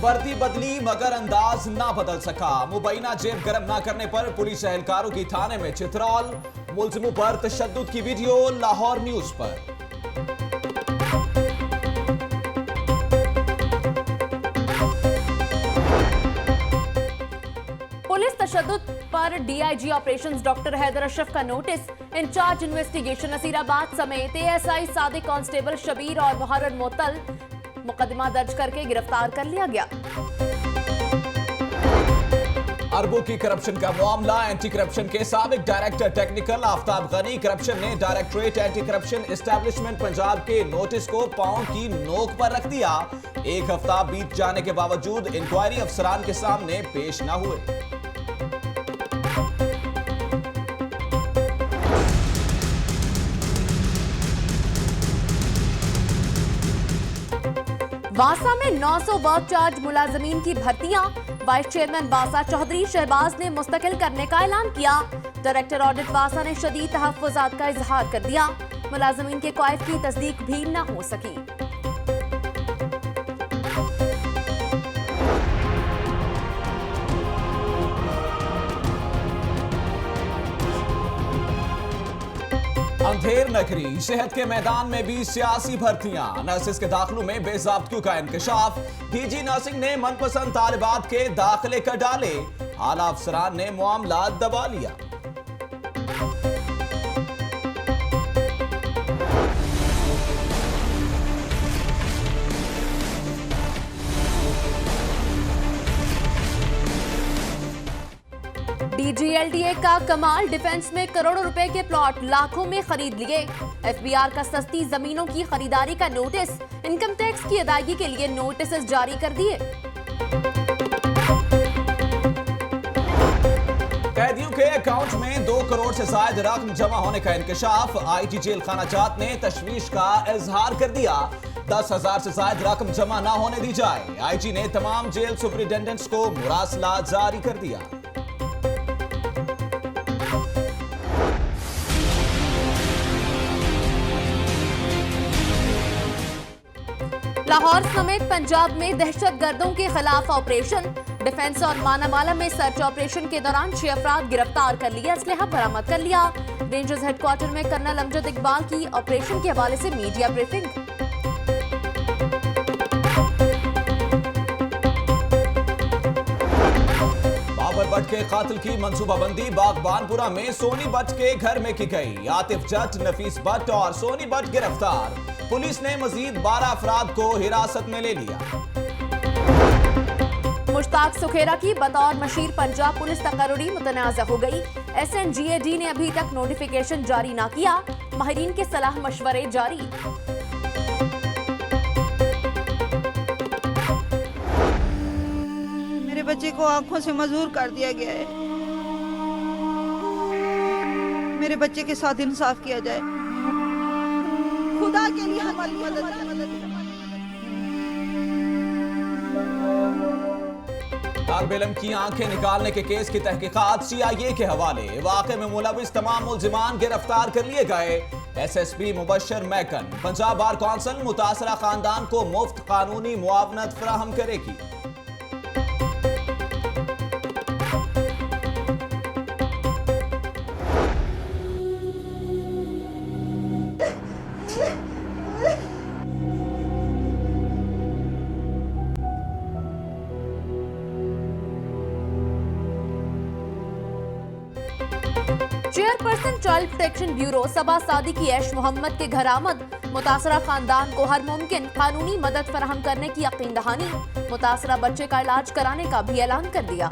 वर्दी बदली मगर अंदाज ना बदल सका। मुबैना जेब गर्म ना करने पर पुलिस एहलकारों की थाने में चित्रौल। मुलजिमों पर तशद्दुद की वीडियो लाहौर न्यूज पर। पुलिस तशद्दुद पर DIG operations doctor Haider Ashraf का नोटिस। इंचार्ज इन्वेस्टिगेशन नसीराबाद समेत एएसआई सादिक कांस्टेबल शबीर और मुहर्रर मोतल मुकदमा दर्ज करके गिरफ्तार कर लिया गया। अरबों की करप्शन का मामला। एंटी करप्शन के साबिक director technical Aftab Ghani corruption ने directorate anti corruption establishment Punjab के नोटिस को पांव की नोक पर रख दिया। एक हफ्ता बीत जाने के बावजूद इंक्वायरी अफसरान के सामने पेश न हुए। वासा में 900 वर्क चार्ज मुलाजमीन की भर्तियां। वाइस चेयरमैन वासा चौधरी शहबाज ने मुस्तकिल करने का ऐलान किया। डायरेक्टर ऑडिट वासा ने शदीद तहफ्फुज़ात का इजहार कर दिया। मुलाजमीन के कवायद की तस्दीक भी न हो सकी। अंधेर नगरी सेहत के मैदान में भी सियासी भर्तियां। नर्सिस के दाखिलों में बेज़ाब्तियों का इंकशाफ। डीजी नर्सिंग ने मनपसंद तालिबात के दाखिले कर डाले। आला अफसरान ने मामला दबा लिया। डीजीएलडीए का कमाल। डिफेंस में करोड़ों रुपए के प्लॉट लाखों में खरीद लिए। एफबीआर का सस्ती जमीनों की खरीदारी का नोटिस। इनकम टैक्स की अदायगी के लिए नोटिस जारी कर दिए। कैदियों के अकाउंट में 2 करोड़ से ज्यादा रकम जमा होने का इंकशाफ। आईटी जेल खाना जात ने तशवीश का इजहार कर दिया। 10,000 से ज्यादा रकम जमा न होने दी जाए। आईजी ने तमाम जेल सुपरिटेंडेंट्स को मुरासला जारी कर दिया। लाहौर समेत पंजाब में दहशतगर्दों के खिलाफ ऑपरेशन। डिफेंस और मानामाला में सर्च ऑपरेशन के दौरान 6 अफराद गिरफ्तार कर लिए। असलहा बरामद कर लिया। रेंजर्स हेडक्वार्टर में कर्नल अमजद इकबाल की ऑपरेशन के हवाले से मीडिया ब्रीफिंग। बाबर भट्ट के कातिल की मंसूबाबंदी। बागबानपुरा में सोनी भट्ट के घर में की गई। आतिफ जट, नफीस भट्ट और सोनी भट्ट गिरफ्तार। पुलिस ने मजीद 12 अफराद को हिरासत में ले लिया। मुश्ताक सुखेरा की बतौर मशीर पंजाब पुलिस तकर्री मुतनाज़ा हो गई। SNGAD ने अभी तक नोटिफिकेशन जारी ना किया। माहिरीन के सलाह मशवरे जारी। मेरे बच्चे को आंखों से मजबूर कर दिया गया है। मेरे बच्चे के साथ इंसाफ किया जाए। खुदा के लिए हमारी मदद तालिब की आंखें निकालने के केस की तहकीकात CIA के हवाले। वाक़े में मुलविस तमाम मुल्जिमान गिरफ्तार कर लिए गए। SSP Mubashir Maken. Punjab bar council मुतासरा खानदान को मुफ्त कानूनी मुआवनत फराहम करेगी। Chairperson child protection bureau Saba Saadi की ऐश मोहम्मद के घर आमद। मुतासरा खानदान को हर मुमकिन कानूनी मदद फराहम करने की यकीन दहानी। मुतासरा बच्चे का इलाज कराने का भी ऐलान कर दिया।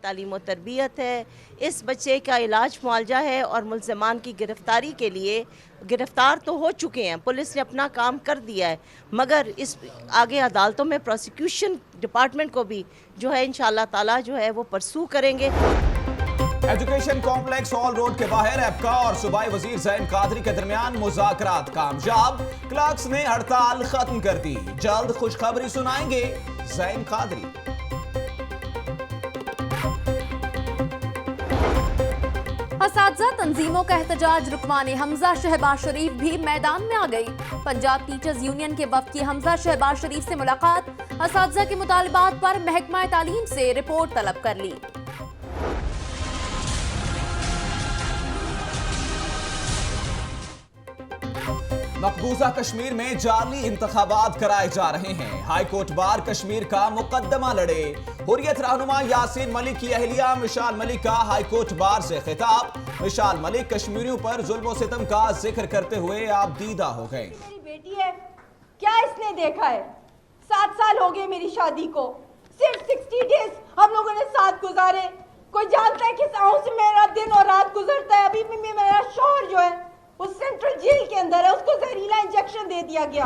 तालीम और तरबियत है, इस बच्चे का इलाज मुआवजा है और मुल्ज़िमान की गिरफ्तारी के लिए गिरफ्तार तो हो चुके हैं। पुलिस ने अपना काम कर दिया है, मगर इस आगे अदालतों में प्रोसिक्यूशन डिपार्टमेंट को भी जो है इंशाअल्लाह ताला जो है वो परसू करेंगे। एजुकेशन कॉम्प्लेक्स हॉल रोड के बाहर एप्का और सूबाई वजीर ज़ैन कादरी के दरमियान मुज़ाकरात कामयाब। क्लर्क्स ने हड़ताल खत्म कर दी। जल्द खुशखबरी सुनाएंगे ज़ैन कादरी। असातिज़ा तंजीमों का एहतजाज रुकवाने हमजा शहबाज शरीफ भी मैदान में आ गई। पंजाब टीचर्स यूनियन के वफद की हमजा शहबाज शरीफ से मुलाकात, असातिज़ा के मुतालबात पर महकमा तालीम से रिपोर्ट तलब कर ली। मकबूजा कश्मीर में जाली इंतखाबात कराए जा रहे हैं। हाई कोर्ट बार कश्मीर का मुकदमा लड़े। हुर्रियत रहनुमा यासीन मलिक की अहलिया मिशाल मलिक का हाई कोर्ट बार से खिताब। मिशाल मलिक कश्मीरियों पर जुल्म और सितम का जिक्र करते हुए आप दीदा हो गए। मेरी बेटी है, क्या इसने देखा है? 7 साल हो गए मेरी शादी को, सिर्फ 60 डेज हम लोगों ने साथ गुजारे। कोई जानता है किस आंसू से मेरा दिन और रात गुजरता है? अभी भी मेरा शौहर जो है उस सेंट्रल जेल के अंदर है, उसको जहरीला इंजेक्शन दे दिया गया।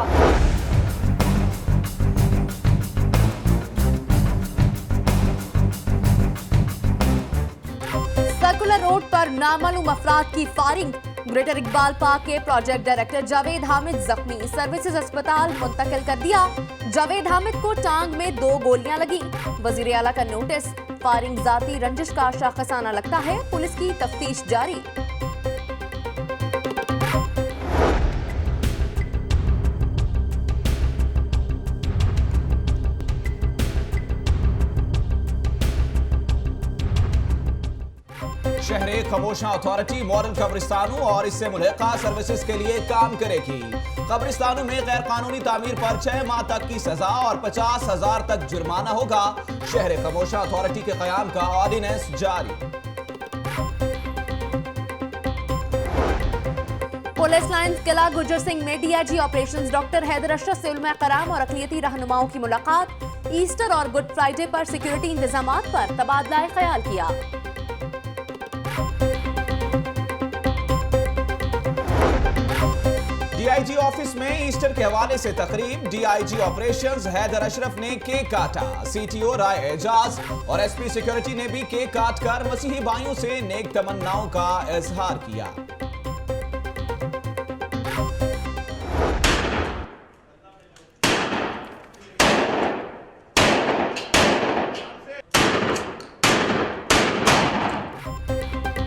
सर्कुलर रोड पर नामालूम अफराद की फायरिंग, ग्रेटर इकबाल पार्क के प्रोजेक्ट डायरेक्टर जावेद हामिद जख्मी, सर्विसेज अस्पताल मुंतकिल कर दिया। जावेद हामिद को टांग में 2 गोलियां लगी। वजीर आला का नोटिस, फायरिंग जाती रंजिश का शाखसाना लगता है, पुलिस की तफ्तीश जारी। शहरे खमोशा अथॉरिटी मॉडल कब्रिस्तानों और इससे मुल्हिका सर्विसेज के लिए काम करेगी। कब्रिस्तानों में गैर कानूनी तामीर पर 6 माह तक की सजा और 50,000 तक जुर्माना होगा। शहरे खमोशा अथॉरिटी के कयाम का ऑर्डिनेंस जारी। पुलिस लाइन्स किला गुजर सिंह में DIG operations doctor Haider Ashraf से उलमा कराम और अक़लियती रहनुमाओं की मुलाकात। ईस्टर और गुड फ्राइडे पर सिक्योरिटी इंतजामात पर तबादला ख्याल किया। डीआईजी ऑफिस में ईस्टर के हवाले से तकरीब। डीआईजी ऑपरेशंस हैदर अशरफ ने केक काटा। सीटीओ राय एजाज और एसपी सिक्योरिटी ने भी केक काटकर मसीही भाइयों से नेक तमन्नाओं का इजहार किया।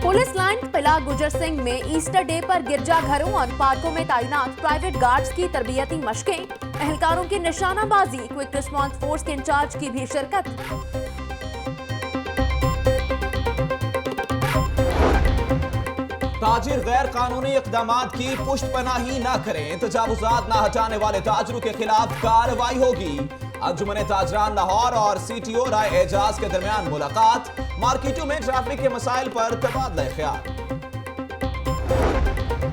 पुलिस लाइन किला गुजर सिंह में ईस्टर डे पर गिरजाघरों और पार्कों में तैनात प्राइवेट गार्ड्स की तरबियती मशकें, एहलकारों की निशानाबाजी, क्विक रिस्पांस फोर्स के इंचार्ज की भी शिरकत। ताजिर गैर कानूनी इक़दामात की पुष्टपनाही न करें, तजावुज़ात न हटाने वाले ताजरों के खिलाफ कार्रवाई होगी। अंजुमन ताजरान लाहौर और सीटीओ राय एजाज के दरमियान मुलाकात। मार्केटों में ट्रैफिक के मसाइल पर तबादला ख्याल।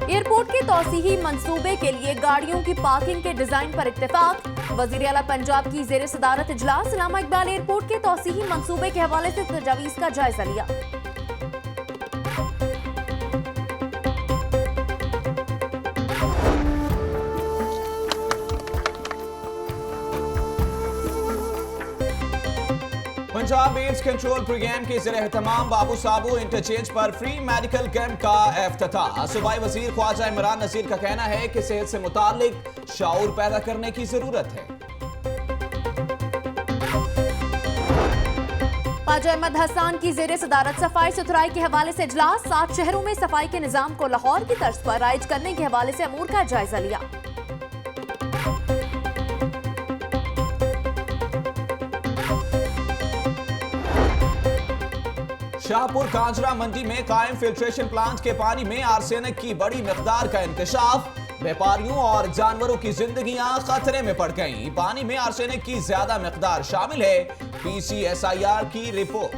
एयरपोर्ट के तौसीही मंसूबे के लिए गाड़ियों की पार्किंग के डिजाइन पर इत्तेफाक। वजीर आला पंजाब की ज़ेर सदारत इजलास, अल्लामा इकबाल एयरपोर्ट के तौसीही मंसूबे के हवाले से तजावीज़ का जायजा लिया। पंजाब एड्स कंट्रोल प्रोग्राम के ज़रिए एहतमाम बाबू साबू इंटरचेंज पर फ्री मेडिकल कैंप का इफ्तिताह। सूबाई वजीर ख्वाजा इमरान नज़ीर का कहना है कि सेहत से मुताल्लिक शाऊर पैदा करने की जरूरत है। ख्वाजा अहमद हसन की ज़ेर सदारत सफाई सुथराई के हवाले से इजलास। 7 शहरों में सफाई के निज़ाम को लाहौर की तर्ज पर राइज करने के हवाले से अमूर का जायजा लिया। शाहपुर कांजरा मंडी में कायम फिल्ट्रेशन प्लांट के पानी में आर्सेनिक की बड़ी मिकदार का इंकशाफ। व्यापारियों और जानवरों की जिंदगियां खतरे में पड़ गईं। पानी में आर्सेनिक की ज्यादा मिकदार शामिल है, PCSIR की रिपोर्ट।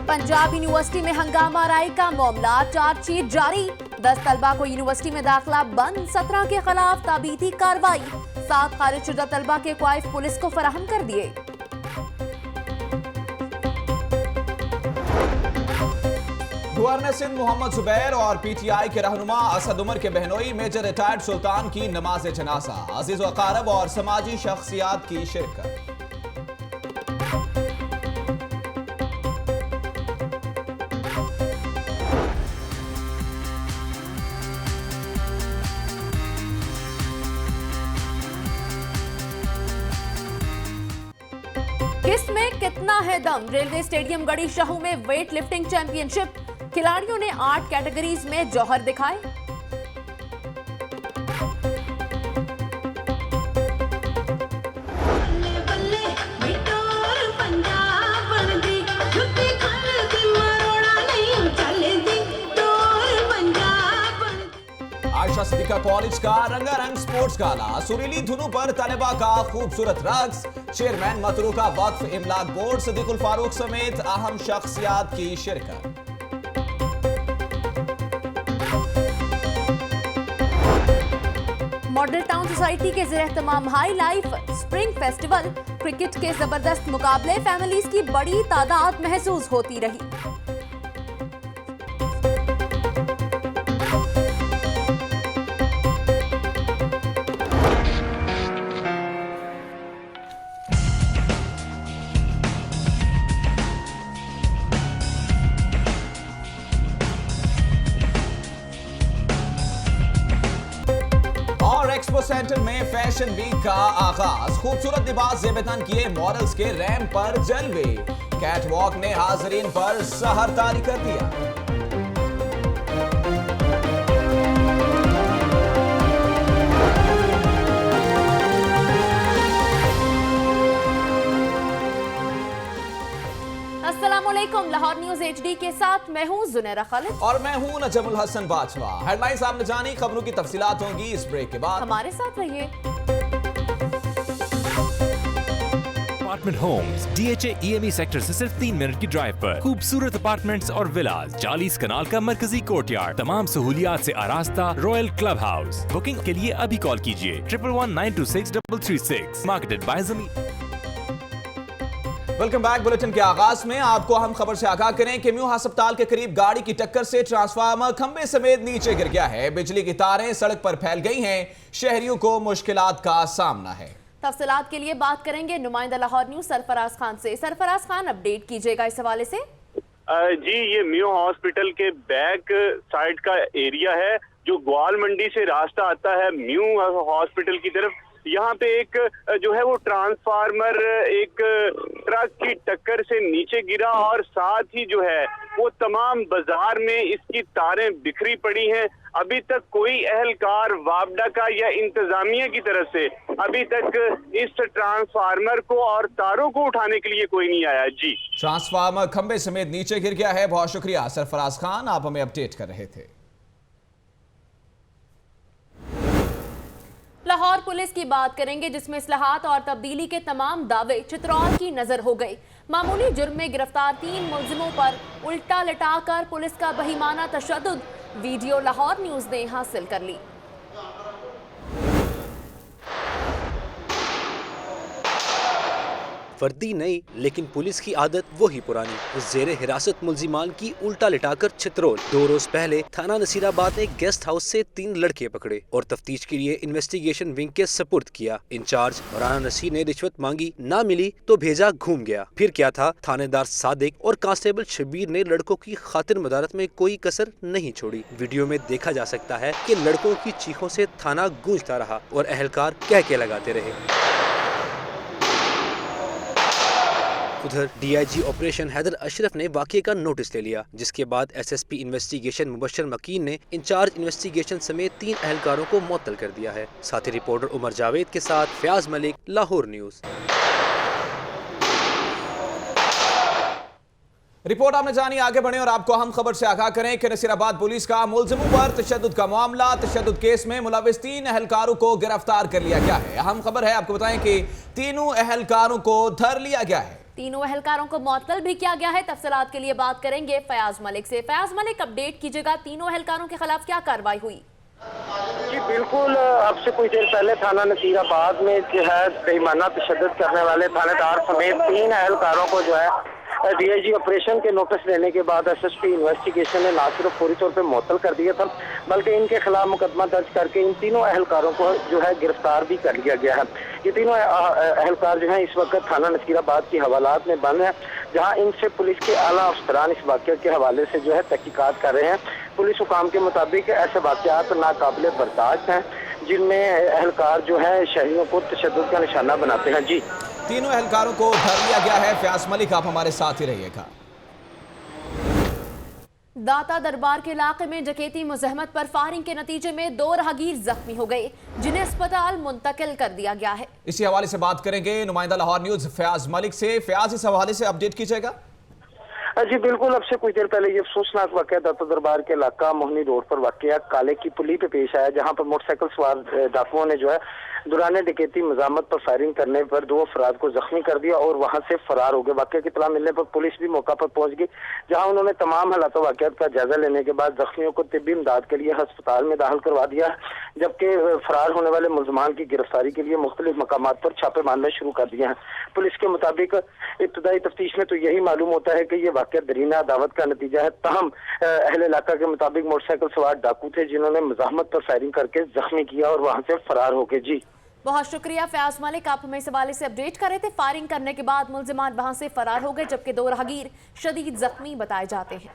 पंजाब यूनिवर्सिटी में हंगामा राय का मामला, चार्जशीट जारी। 10 तलबा को यूनिवर्सिटी में दाखिला बंद, 17 के खिलाफ ताबीती कार्रवाई। 7 खारिजशुदा तलबा के क्वाइफ पुलिस को फराहम कर दिए। गवर्नर सिंध मोहम्मद जुबैर और PTI के रहनुमा असद उमर के बहनोई मेजर रिटायर्ड सुल्तान की नमाज जनाजा। अजीज व अकारब और समाजी शख्सियात की शिरकत। किस्त में में कितना है दम। रेलवे स्टेडियम गढ़ी शहू में वेट लिफ्टिंग चैंपियनशिप, खिलाड़ियों ने 8 कैटेगरीज में जौहर दिखाए। आयशा सिद्दीका कॉलेज का रंगारंग स्पोर्ट्स गाला, सुरीली धुनों पर तलबा का खूबसूरत रक्स, चेयरमैन मतरूका वक्फ इमलाक बोर्ड सिद्दीकुल फारूक समेत अहम शख्सियात की शिरकत। मॉडल टाउन सोसाइटी के ज़ेर-ए-एहतमाम high life spring festival, cricket के जबरदस्त मुकाबले, फैमिलीज की बड़ी तादाद महसूस होती रही। एक्सपो सेंटर में फैशन वीक का आगाज, खूबसूरत लिबास ज़ेब-ए-तन किए मॉडल्स के रैंप पर जलवे, कैटवॉक ने हाजरीन पर सहर तारी कर दिया। अस्सलामुअलैकुम, लाहौर न्यूज HD के साथ मैं हूं जुनैरा खालिद और मैं हूं नजमुल हसन बाजवा। हेडलाइंस आपने जानी, खबरों की तफसीलात होंगी इस ब्रेक के बाद। हमारे साथ रहिए। Apartment homes DHA EME sector से सिर्फ 3 मिनट की ड्राइव पर खूबसूरत अपार्टमेंट्स और विलास, 40 कनाल का मरकजी कोर्टयार्ड, तमाम सहूलियात से आरास्ता रॉयल क्लब हाउस। बुकिंग के लिए अभी कॉल कीजिए 1119263336। मार्केटेड बाय ज़मीन। Welcome back. बुलेटिन के आगाज में आपको हम खबर से आगाह करें कि म्यू अस्पताल के करीब गाड़ी की टक्कर से ट्रांसफार्मर खंबे समेत नीचे गिर गया है। बिजली की तारें सड़क पर फैल गई हैं, शहरियों को मुश्किलात का सामना है। तफसीलात के लिए बात करेंगे नुमाइंदा लाहौर न्यूज सरफराज खान से। सरफराज खान, अपडेट कीजिएगा इस हवाले से। जी, ये म्यू हॉस्पिटल के बैक साइड का एरिया है जो ग्वाल मंडी से रास्ता आता है म्यू हॉस्पिटल की तरफ। यहाँ पे एक जो है वो ट्रांसफार्मर एक ट्रक की टक्कर से नीचे गिरा और साथ ही जो है वो तमाम बाजार में इसकी तारें बिखरी पड़ी हैं। अभी तक कोई एहलकार वापडा का या इंतजामिया की तरफ से अभी तक इस ट्रांसफार्मर को और तारों को उठाने के लिए कोई नहीं आया। जी, ट्रांसफार्मर खंबे समेत नीचे गिर गया है। बहुत शुक्रिया सरफराज खान, आप हमें अपडेट कर रहे थे। लाहौर पुलिस की बात करेंगे, जिसमें इस्लाहात और तब्दीली के तमाम दावे चित्रौल की नजर हो गए। मामूली जुर्म में गिरफ्तार 3 मुलजिमों पर उल्टा लटाकर पुलिस का बहिमाना तशद्दुद, वीडियो लाहौर न्यूज ने हासिल कर ली। वर्दी नई लेकिन पुलिस की आदत वही पुरानी। जेर हिरासत मुल्जिमान की उल्टा लिटाकर चित्रोल। 2 रोज पहले थाना नसीराबाद ने गेस्ट हाउस से 3 लड़के पकड़े और तफ्तीश के लिए इन्वेस्टिगेशन विंग के सपुर्द किया। इंचार्ज राना नसीर ने रिश्वत मांगी, ना मिली तो भेजा घूम गया। फिर क्या था, थानेदार सादिक और कांस्टेबल शबीर ने लड़कों की खातिर मदारत में कोई कसर नहीं छोड़ी। वीडियो में देखा जा सकता है कि लड़कों की चीखों से थाना गूंजता रहा और एहलकार कह के लगाते रहे। उधर DIG ऑपरेशन हैदर अशरफ ने वाक़े का नोटिस ले लिया, जिसके बाद SSP इन्वेस्टिगेशन मुबशर मकीन ने इंचार्ज इन्वेस्टिगेशन समेत 3 एहलकारों को मुअत्तल कर दिया है। साथी रिपोर्टर उमर जावेद के साथ फयाज मलिक, लाहौर न्यूज। रिपोर्ट आपने जानी, आगे बढ़े और आपको हम खबर से आगाह करें कि नसीराबाद पुलिस का मुलजिमों पर तशद्दुद का मामला। तशद्दुद केस में मुलविस 3 एहलकारों को गिरफ्तार कर लिया गया है। अहम खबर है, आपको बताएं कि तीनों एहलकारों को धर लिया गया है। तीनों एहलकारों को मुअत्तल भी किया गया है। तफसीलात के लिए बात करेंगे फयाज मलिक से। फयाज मलिक, अपडेट कीजिएगा, तीनों एहलकारों के खिलाफ क्या कार्रवाई हुई? जी बिल्कुल, अब से कुछ देर पहले थाना नसीराबाद में जो है बेईमाना तशद्दुद करने वाले थानेदार समेत 3 एहलकारों को जो है DIG ऑपरेशन के नोटिस लेने के बाद SSP इन्वेस्टिगेशन ने ना सिर्फ पूरी तौर पे मुअत्तल कर दिया था, बल्कि इनके खिलाफ मुकदमा दर्ज करके इन तीनों एहलकारों को जो है गिरफ्तार भी कर लिया गया है। ये तीनों एहलकार जो है इस वक्त थाना नसीराबाद की हवालात में बंद है, जहाँ इनसे पुलिस के आला अफसरान इस वाक़े के हवाले से जो है तहकीकात कर रहे हैं। पुलिस हुकाम के मुताबिक ऐसे वाक़यात नाकाबिले बर्दाश्त हैं जिनमें एहलकार जो है शहरियों को तशद्दुद का निशाना बनाते हैं। जी, तीनों एहलकारों को धर लिया गया है। फयाज मलिक, आप हमारे साथ ही रहिएगा। दाता दरबार के इलाके में डकैती मुज़ाहमत पर फायरिंग के नतीजे में 2 राहगीर जख्मी हो गए, जिन्हें अस्पताल मुंतकिल कर दिया गया है। इसी हवाले से बात करेंगे नुमाइंदा लाहौर न्यूज फयाज मलिक से। फयाज, इस हवाले से अपडेट कीजिएगा। जी बिल्कुल, अब से कुछ देर पहले ये अफसोसनाक वाकया दाता दरबार के इलाका मोहनी रोड पर वाकया काले की पुली पे पेश आया, जहां पर मोटरसाइकिल सवार डाकुओं ने जो है दौरान डकैती मुज़ाहमत पर फायरिंग करने पर 2 अफराद को जख्मी कर दिया और वहां से फरार हो गए। वाकया की इत्तला मिलने पर पुलिस भी मौका पर पहुंच गई, जहां उन्होंने तमाम हालात वाकयात का जायजा लेने के बाद जख्मियों को तिब्बी इमदाद के लिए अस्पताल में दाखिल करवा दिया, जबकि फरार होने वाले मुलजमान की गिरफ्तारी के लिए मुख्तलिफ मकामात पर छापे मारना शुरू कर दिए हैं। पुलिस के मुताबिक इब्तदाई तफ्तीश में तो यही मालूम होता है कि ये वाकया दरीना दावत का नतीजा है। ताहम अहले इलाका के मुताबिक मोटरसाइकिल सवार डाकू थे, जिन्होंने मुज़ाहमत पर फायरिंग करके जख्मी किया और वहां से फरार हो गए। जी बहुत शुक्रिया फयाज मलिक, आप हमें इस हवाले से अपडेट कर रहे थे। फायरिंग करने के बाद मुलजिमान वहां से फरार हो गए, जबकि 2 राहगीर शदीद जख्मी बताए जाते हैं।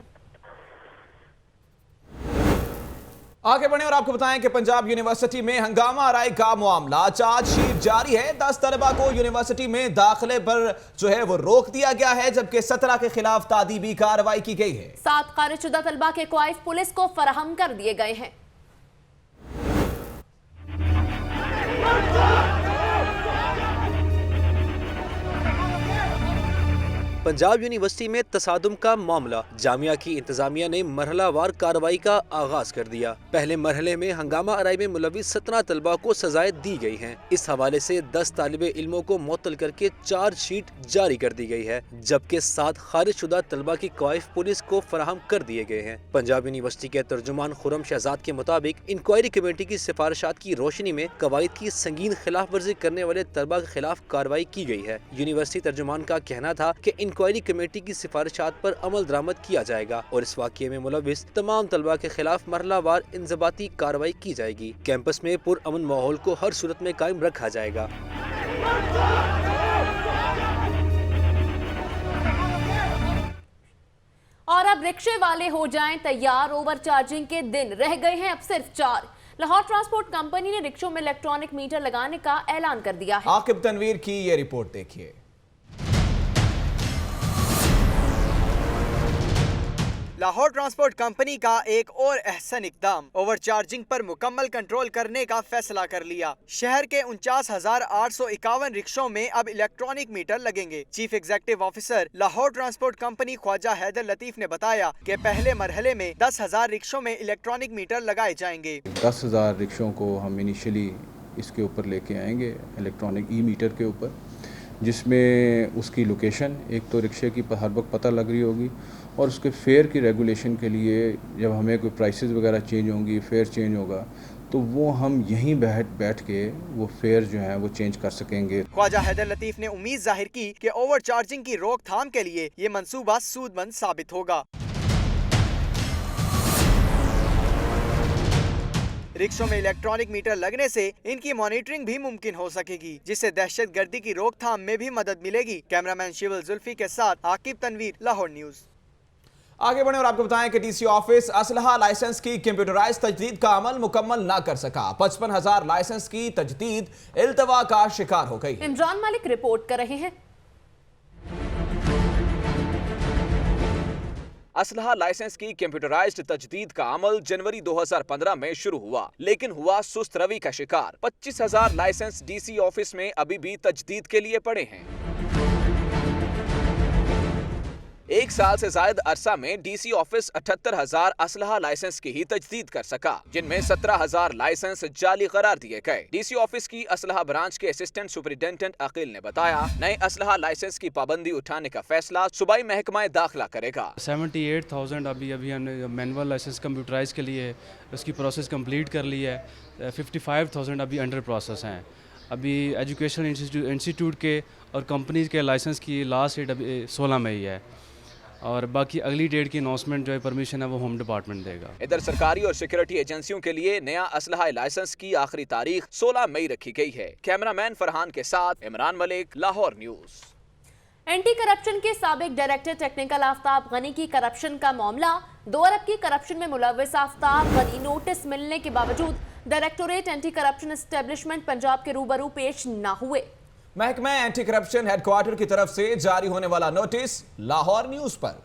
आगे बढ़े और आपको बताएं कि पंजाब यूनिवर्सिटी में हंगामा आराई का मामला, चार्जशीट जारी है। 10 तलबा को यूनिवर्सिटी में दाखिले पर जो है वो रोक दिया गया है, जबकि 17 के खिलाफ तादीबी कार्रवाई की गई है। 7 खारिजशुदा तलबा के क्वाइफ पुलिस को फराहम कर दिए गए हैं। पंजाब यूनिवर्सिटी में तसादुम का मामला, जामिया की इंतजामिया ने मरहलावार कार्रवाई का आगाज कर दिया। पहले मरहले में हंगामा आराई में मुलविस 17 तलबा को सजाएं दी गई हैं। इस हवाले से 10 तालिबे इल्मों को मुअत्तल करके चार्जशीट जारी कर दी गई है, जबकि 7 खारिजशुदा तलबा की क्वाइफ पुलिस को फराहम कर दिए गए हैं। पंजाब यूनिवर्सिटी के तर्जुमान खुर्रम शहजाद के मुताबिक इंक्वायरी कमेटी की सिफारिशात की रोशनी में कवायद की संगीन खिलाफ वर्जी करने वाले तलबा के खिलाफ कार्रवाई की गई है। यूनिवर्सिटी तर्जुमान का कहना था कि इंक्वायरी कमेटी की सिफारिशात पर अमल दरामद किया जाएगा और इस वाक़ये में मुलविस तमाम तलबा के खिलाफ मरहलावार इंज़बाती कार्रवाई की जाएगी। कैंपस में पुरअमन माहौल को हर सूरत में कायम रखा जाएगा। और अब रिक्शे वाले हो जाएं तैयार, ओवर चार्जिंग के दिन रह गए हैं अब सिर्फ 4। लाहौर ट्रांसपोर्ट कंपनी ने रिक्शों में इलेक्ट्रॉनिक मीटर लगाने का ऐलान कर दिया है। आकिब तनवीर की ये रिपोर्ट देखिए। लाहौर ट्रांसपोर्ट कंपनी का एक और अहसन इकदाम, ओवर चार्जिंग पर मुकम्मल कंट्रोल करने का फैसला कर लिया। शहर के 49,851 रिक्शों में अब इलेक्ट्रॉनिक मीटर लगेंगे। Chief executive officer Lahore transport company Khawaja Haider Latif ने बताया कि पहले मरहले में 10,000 रिक्शों में इलेक्ट्रॉनिक मीटर लगाए जाएंगे। 10,000 रिक्शों को हम इनिशियली इसके ऊपर लेके आएंगे, इलेक्ट्रॉनिक ई मीटर के ऊपर, जिसमें उसकी लोकेशन एक तो रिक्शे की हर वक्त पता लग रही होगी और उसके फेयर की रेगुलेशन के लिए जब हमें कोई प्राइसेस वगैरह चेंज होंगी, फेयर चेंज होगा, तो वो हम यहीं बैठ के वो फेयर जो है वो चेंज कर सकेंगे। ख्वाजा हैदर लतीफ ने उम्मीद जाहिर की कि ओवर चार्जिंग की रोकथाम के लिए ये मंसूबा सूदमंद साबित होगा। रिक्शों में इलेक्ट्रॉनिक मीटर लगने से इनकी मॉनिटरिंग भी मुमकिन हो सकेगी, जिससे दहशत गर्दी की रोकथाम में भी मदद मिलेगी। कैमरामैन शिवल जुल्फी के साथ आकिब तनवीर, लाहौर न्यूज। आगे बढ़े और आपको बताएं कि डीसी ऑफिस असलहा लाइसेंस की कंप्यूटराइज तजदीद का अमल मुकम्मल ना कर सका। 55,000 लाइसेंस की तजदीद इल्तवा का शिकार हो गई। इमरान मलिक रिपोर्ट कर रहे हैं। असलहा लाइसेंस की कंप्यूटराइज्ड तजदीद का अमल जनवरी 2015 में शुरू हुआ, लेकिन हुआ सुस्त रवि का शिकार। 25,000 लाइसेंस डीसी ऑफिस में अभी भी तजदीद के लिए पड़े हैं। 1 साल से ज्यादा अरसा में डीसी ऑफिस 78,000 असलहा लाइसेंस की ही तजदीद कर सका, जिनमें 17,000 लाइसेंस जाली करार दिए गए। डीसी ऑफिस की असलहा ब्रांच के असिस्टेंट सुपरिटेंडेंट अकील ने बताया, नए असलहा लाइसेंस की पाबंदी उठाने का फैसला सूबाई महकमा दाखिला करेगा। 78,000 अभी हमने मैनुअल लाइसेंस कंप्यूटराइज के लिए उसकी प्रोसेस कंप्लीट कर ली है। 55,000 अभी अंडर प्रोसेस हैं। अभी एजुकेशनल इंस्टीट्यूट के और कंपनीज के लाइसेंस की लास्ट डेट अभी 16 मई है और बाकी अगली डेट की अनाउंसमेंट जो है परमिशन है वो होम डिपार्टमेंट देगा। इधर सरकारी और सिक्योरिटी एजेंसियों के लिए नया असलहा लाइसेंस की आखिरी तारीख 16 मई रखी गई है। कैमरामैन फरहान के साथ Imran Malik, Lahore news. Anti corruption के साबिक डायरेक्टर टेक्निकल आफ्ताब गनी की करप्शन का मामला। 2 अरब की करप्शन में मुलविस आफ्ताब गनी नोटिस मिलने के बावजूद directorate anti corruption establishment Punjab के रूबरू पेश न हुए। महकमा एंटी करप्शन हेडक्वार्टर की तरफ से जारी होने वाला नोटिस लाहौर न्यूज पर।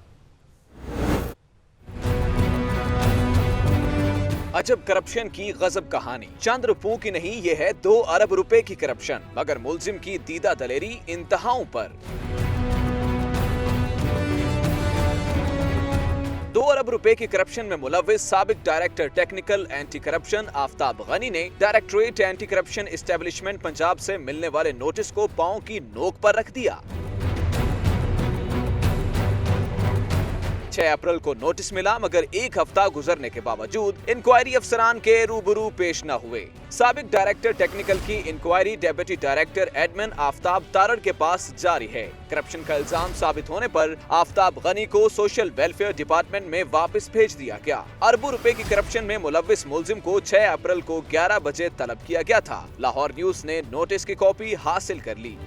अजब करप्शन की गजब कहानी, चंद रुपयों की नहीं, ये है 2 अरब रुपए की करप्शन, मगर मुलजिम की दीदा दलेरी इंतहाओं पर। 2 अरब रुपए की करप्शन में मुलव्विस साबिक director technical anti corruption Aftab Ghani ने directorate anti corruption establishment Punjab से मिलने वाले नोटिस को पांव की नोक पर रख दिया। 6 अप्रैल को नोटिस मिला, मगर 1 हफ्ता गुजरने के बावजूद इंक्वायरी अफसरान के रूबरू पेश न हुए। साबिक डायरेक्टर टेक्निकल की inquiry deputy director admin Aftab Tarar के पास जारी है। करप्शन का इल्जाम साबित होने पर आफ्ताब गनी को सोशल वेलफेयर डिपार्टमेंट में वापस भेज दिया गया। अरबों रुपए की करप्शन में मुलव्विस मुलजिम को 6 अप्रैल को 11 बजे तलब किया गया था। लाहौर न्यूज ने नोटिस की कॉपी हासिल कर ली।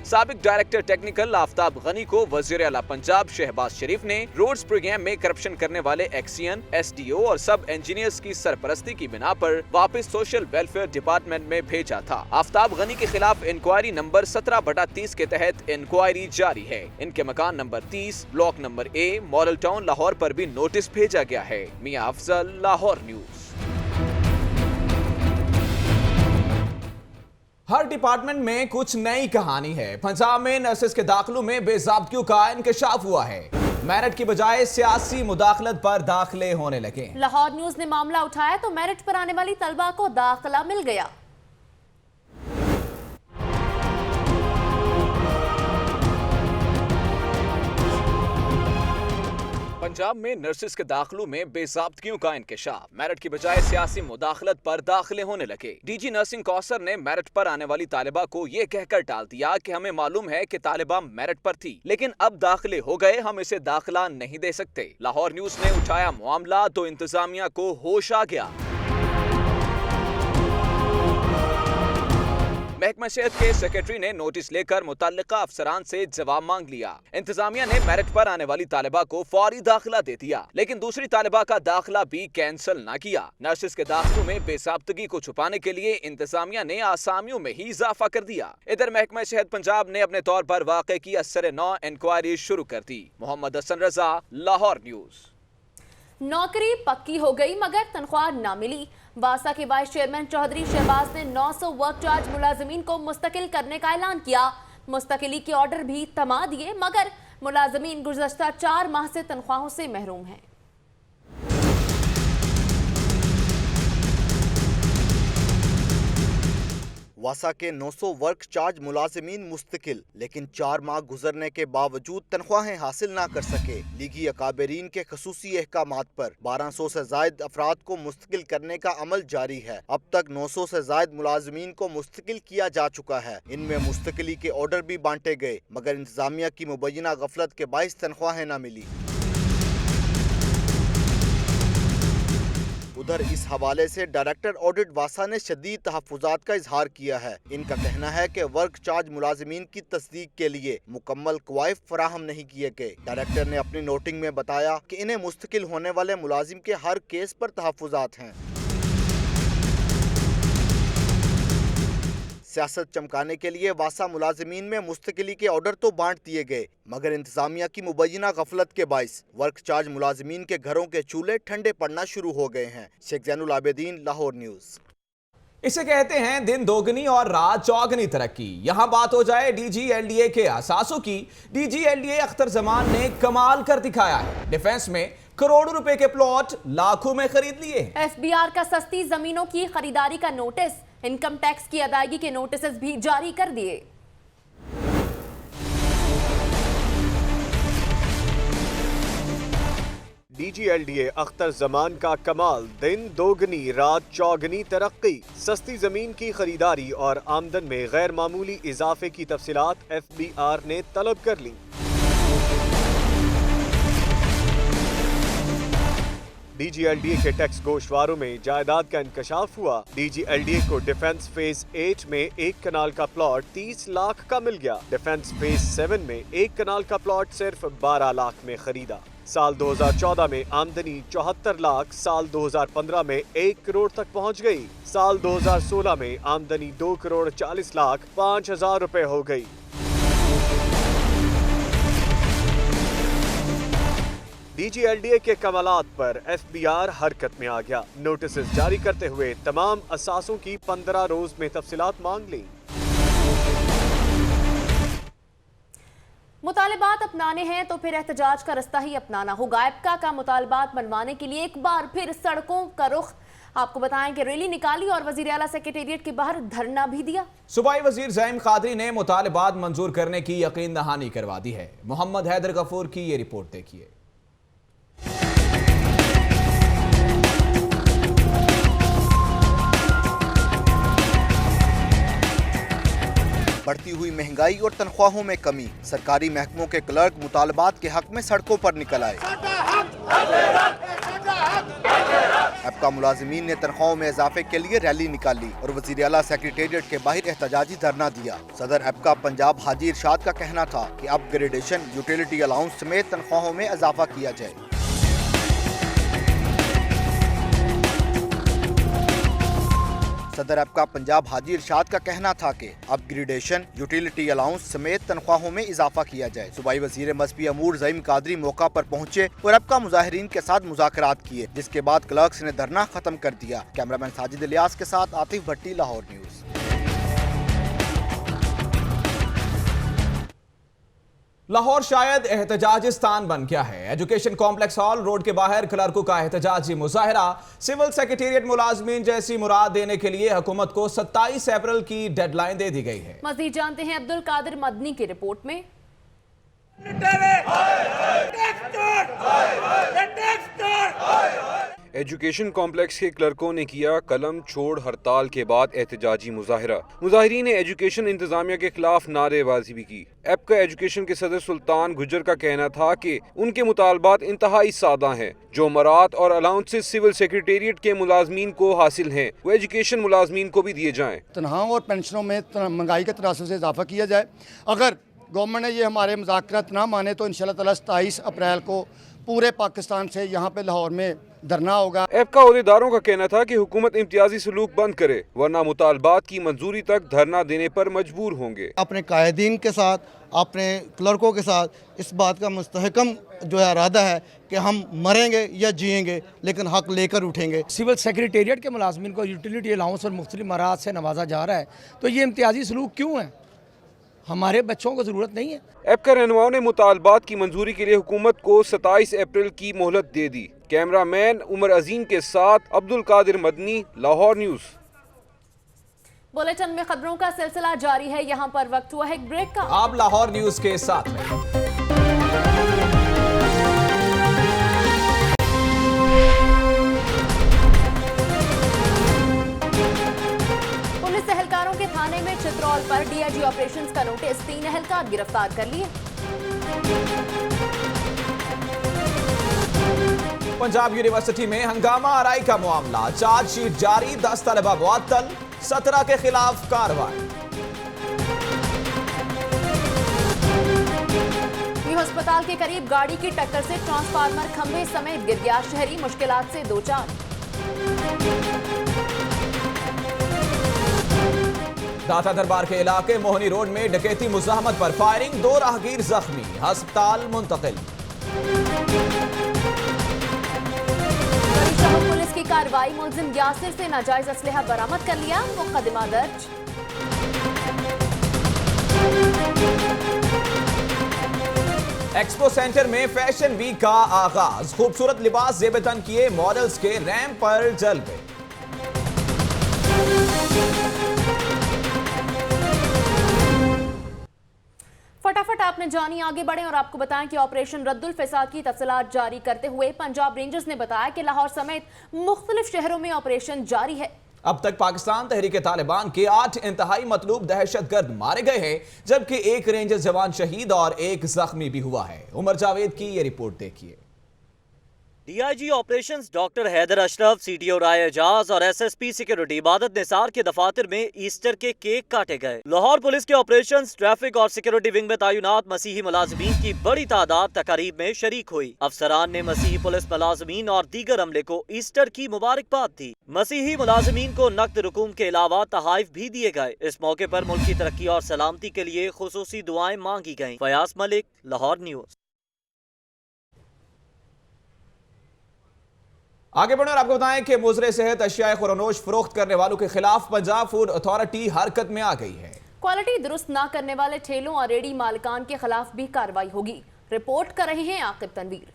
साबिक डायरेक्टर टेक्निकल आफ्ताब गनी को वजीर आला पंजाब शहबाज शरीफ ने रोड्स प्रोग्राम में करप्शन करने वाले एक्सियन, एसडीओ और सब इंजीनियर्स की सरपरस्ती की बिना पर वापस सोशल वेलफेयर डिपार्टमेंट में भेजा था। आफ्ताब गनी के खिलाफ इंक्वायरी नंबर 17/30 के तहत इंक्वायरी जारी है। इनके मकान number 30, block number A, model town Lahore पर भी नोटिस भेजा गया है। मियां अफजल, लाहौर न्यूज। हर डिपार्टमेंट में कुछ नई कहानी है। पंजाब में नर्सेस के दाखिलों में बेज़ाब्तियों का इंकशाफ हुआ है। मेरिट की बजाय सियासी मुदाखलत पर दाखिले होने लगे। लाहौर न्यूज ने मामला उठाया तो मेरिट पर आने वाली तलबा को दाखिला मिल गया। पंजाब में नर्सेस के दाखिलों में बेज़ाब्तियों का इंकशाफ, मेरिट की बजाय सियासी मुदाखलत पर दाखिले होने लगे। डीजी नर्सिंग कौसर ने मेरिट पर आने वाली तालिबा को ये कहकर टाल दिया कि हमें मालूम है कि तालिबा मेरिट पर थी, लेकिन अब दाखिले हो गए, हम इसे दाखिला नहीं दे सकते। लाहौर न्यूज ने उठाया मामला तो इंतजामिया को होश आ गया। महकमा सेहत के सेक्रेटरी ने नोटिस लेकर मुतल्लिका अफसरान से जवाब मांग लिया। इंतजामिया ने मेरिट पर आने वाली तालिबा को फौरी दाखिला दे दिया, लेकिन दूसरी तालिबा का दाखिला भी कैंसिल न किया। नर्सिस के दाखिलों में बेसाब्तगी को छुपाने के लिए इंतजामिया ने आसामियों में ही इजाफा कर दिया। इधर महकमा सेहत पंजाब ने अपने तौर पर वाक़े की असर-ए-नौ इंक्वायरी शुरू कर दी। मोहम्मद हसन रजा, लाहौर न्यूज। नौकरी पक्की हो गई मगर तनख्वाह न मिली। वासा के वाइस चेयरमैन चौधरी शहबाज ने 900 वर्क चार्ज मुलाजमीन को मुस्तकिल करने का ऐलान किया। मुस्तकिली के ऑर्डर भी थमा दिए, मगर मुलाजमीन गुज़श्ता 4 माह से तनख्वाहों से महरूम हैं। वासा के 900 वर्क चार्ज मुलाजिमीन मुस्तकिल, लेकिन 4 माह गुजरने के बावजूद तनख्वाहें हासिल ना कर सके। लीगी अकाबरीन के खसूसी अहकामात पर 1200 से जायद अफराद को मुस्तकिल करने का अमल जारी है। अब तक 900 से जायद मुलाजिमीन को मुस्तकिल किया जा चुका है। इनमें मुस्तकिली के ऑर्डर भी बांटे गए, मगर इंतजामिया की मुबैना गफलत के बाइस तनख्वाहें न मिली। उधर इस हवाले से डायरेक्टर ऑडिट वासा ने शदीद तहफ़्फ़ुज़ात का इजहार किया है। इनका कहना है कि वर्क चार्ज मुलाजिमीन की तस्दीक के लिए मुकम्मल क्वाइफ फराहम नहीं किए गए। डायरेक्टर ने अपनी नोटिंग में बताया कि इन्हें मुस्तकिल होने वाले मुलाजिम के हर केस पर तहफ़्फ़ुज़ात हैं। सियासत चमकाने के लिए वासा मुलाजिमीन में मुस्तकिली के ऑर्डर तो बांट दिए गए, मगर इंतजामिया की मुबैना गफलत के बाइस वर्क चार्ज मुलाजिमीन के घरों के चूल्हे ठंडे पड़ना शुरू हो गए हैं। शेख ज़ैनुल आबिदीन, लाहौर न्यूज। इसे कहते हैं दिन दोगुनी और रात चौगनी तरक्की। यहाँ बात हो जाए DGLDA के असासों की। DGLDA अख्तर जमान ने कमाल कर दिखाया है। डिफेंस में करोड़ों रुपए के प्लॉट लाखों में खरीद लिए। FBR का सस्ती जमीनों की खरीदारी का नोटिस, इनकम टैक्स की अदायगी के नोटिस भी जारी कर दिए। DGLDA अख्तर जमान का कमाल, दिन दोगुनी रात चौगनी तरक्की। सस्ती जमीन की खरीदारी और आमदन में गैर मामूली इजाफे की तफसीलात FBR ने तलब कर ली। DGLDA के टैक्स गोशवारों में जायदाद का इंकशाफ हुआ। DGLDA को डिफेंस फेज 8 में 1 कनाल का प्लॉट 30 लाख का मिल गया। डिफेंस फेज 7 में 1 कनाल का प्लॉट सिर्फ 12 लाख में खरीदा। साल 2014 में आमदनी 74 लाख, साल 2015 में 1 करोड़ तक पहुंच गई। साल 2016 में आमदनी 2 करोड़ 40 लाख 5,000 रुपए हो गई। DGLDA के कमालात पर FBR हरकत में आ गया। नोटिस जारी करते हुए तमाम असासों की 15 रोज में तफसीलात मांग ली। मुतालिबात अपनाने हैं तो फिर एहतजाज का रास्ता ही अपनाना होगा। एप्का का मुतालिबात मनवाने के लिए एक बार फिर सड़कों का रुख। आपको बताएं कि रैली निकाली और वजीर आला सेक्रेटेरिएट के बाहर धरना भी दिया। सूबाई वजीर ज़हीम कादरी ने मुतालिबात मंजूर करने की यकीन दहानी करवा दी है। मोहम्मद हैदर गफूर की ये रिपोर्ट देखिए। बढ़ती हुई महंगाई और तनख्वाहों में कमी, सरकारी महकमों के क्लर्क मुतालबात के हक में सड़कों पर निकल आए। एप्का मुलाजिमीन ने तनख्वाहों में इजाफे के लिए रैली निकाली और वज़ीर आला सेक्रेटेरिएट के बाहर एहतजाजी धरना दिया। सदर एप्का पंजाब हाजी इरशाद का कहना था कि अपग्रेडेशन, यूटिलिटी अलाउंस समेत तनख्वाहों में इजाफा किया जाए। सदर एप्का पंजाब हाजी इरशाद का कहना था कि अपग्रेडेशन, यूटिलिटी अलाउंस समेत तनख्वाहों में इजाफा किया जाए। सूबाई वजीर मजहबी अमूर ज़हीम कादरी मौका पर पहुंचे और एप्का मुजाहिरीन के साथ मुज़ाकरात किए, जिसके बाद क्लर्क्स ने धरना खत्म कर दिया। कैमरामैन साजिद इलियास के साथ आतिफ भट्टी, लाहौर न्यूज़। लाहौर शायद एहतजाजिस्तान बन गया है। एजुकेशन कॉम्प्लेक्स हॉल रोड के बाहर क्लर्कों का एहतजाजी मुजाहरा। सिविल सेक्रेटेरिएट मुलाजमीन जैसी मुराद देने के लिए हुकूमत को 27 अप्रैल की डेडलाइन दे दी गई है। मज़ीद जानते हैं अब्दुल कादिर मदनी की रिपोर्ट में। एजुकेशन कॉम्प्लेक्स के क्लर्कों ने किया कलम छोड़ हड़ताल के बाद एहतजाजी मुजाहरा। मुजाहिरीन ने एजुकेशन इंतजामिया के खिलाफ नारेबाजी भी की। एप्का एजुकेशन के सदर सुल्तान गुजर का कहना था कि उनके मुतालबात इंतहाई सादा हैं। जो मरात और अलाउंसेस सिविल सेक्रेटेरिएट के मुलाजमीन को हासिल हैं वो एजुकेशन मुलाजमीन को भी दिए जाएँ। तनख्वाहों और पेंशनों में महंगाई के तनासुब से इजाफा किया जाए। अगर गवर्नमेंट ने ये हमारे मुज़ाकरात ना माने तो इंशाल्लाह ताला 27 अप्रैल को पूरे पाकिस्तान से यहाँ पे लाहौर में धरना होगा। एप्का ओहदेदारों का कहना था कि हुकूमत इम्तियाजी सलूक बंद करे वरना मुतालबात की मंजूरी तक धरना देने पर मजबूर होंगे। अपने कायदीन के साथ, अपने क्लर्कों के साथ इस बात का मुस्तहकम जो है इरादा है कि हम मरेंगे या जिएंगे लेकिन हक लेकर उठेंगे। सिविल सेक्रेटेरिएट के मुलाजमीन को यूटिलिटी अलाउंस और मुख्तलिफ मराहत से नवाजा जा रहा है, तो ये इम्तियाजी सलूक क्यों है? हमारे बच्चों को ज़रूरत नहीं है। एप्का रहनुमाओं ने मुतालबात की मंजूरी के लिए हुकूमत को 27 अप्रैल की मोहलत दे दी। कैमरामैन उमर अजीम के साथ अब्दुल कादिर मदनी, लाहौर न्यूज़। बुलेटिन में खबरों का सिलसिला जारी है। यहाँ पर वक्त हुआ है एक ब्रेक का। आप लाहौर न्यूज़ के साथ हैं। एहलकारों के थाने में चित्रौल पर डीआईजी ऑपरेशंस का नोटिस, 3 एहलकार गिरफ्तार कर लिए। पंजाब यूनिवर्सिटी में हंगामा आराई का मामला, चार्जशीट जारी, 10 तलबा मुअत्तल, 17 के खिलाफ कार्रवाई। अस्पताल के करीब गाड़ी की टक्कर से ट्रांसफार्मर खंभे समेत गिर गया, शहरी मुश्किलात से दो चार। दाता दरबार के इलाके मोहनी रोड में डकैती मुज़ाहमत पर फायरिंग, 2 राहगीर जख्मी, अस्पताल मुंतकिल। पुलिस की कार्रवाई, मुलजिम यासिर से नाजायज असलहा बरामद कर लिया, मुकदमा दर्ज। एक्सपो सेंटर में फैशन वीक का आगाज, खूबसूरत लिबास जेबतन किए मॉडल्स के रैंप पर जलवे। फटाफट आपने जानी, आगे बढ़े और आपको बताएं कि ऑपरेशन रद्दुल फसाद की तफसीलात जारी करते हुए पंजाब रेंजर्स ने बताया कि लाहौर समेत मुख्तलिफ शहरों में ऑपरेशन जारी है। अब तक पाकिस्तान तहरीक तालिबान के 8 इंतहाई मतलूब दहशतगर्द मारे गए हैं, जबकि 1 रेंजर जवान शहीद और 1 जख्मी भी हुआ है। उमर जावेद की ये रिपोर्ट देखिए। DIG operations doctor Haider Ashraf, CTO Rai Ejaz और एसएसपी सिक्योरिटी इबादत निसार के दफातर में ईस्टर के केक काटे गए। लाहौर पुलिस के ऑपरेशंस, ट्रैफिक और सिक्योरिटी विंग में तैनात मसीही मुलाजिमीन की बड़ी तादाद तकारीब में शरीक हुई। अफसरान ने मसीही पुलिस मुलाजिमीन और दीगर अमले को ईस्टर की मुबारकबाद दी। मसीही मुलाजिमीन को नकद रकूम के अलावा तहाइफ भी दिए गए। इस मौके पर मुल्क की तरक्की और सलामती के लिए खुसूसी दुआएं मांगी गयी। फयाज मलिक, लाहौर न्यूज। आगे बढ़े और आपको बताएं कि मुजरे सेहत अशिया खुरनोश फरोख्त करने वालों के खिलाफ पंजाब फूड अथॉरिटी हरकत में आ गई है। क्वालिटी दुरुस्त न करने वाले ठेलों और रेडी मालिकान के खिलाफ भी कार्रवाई होगी। रिपोर्ट कर रहे हैं आकिब तनवीर।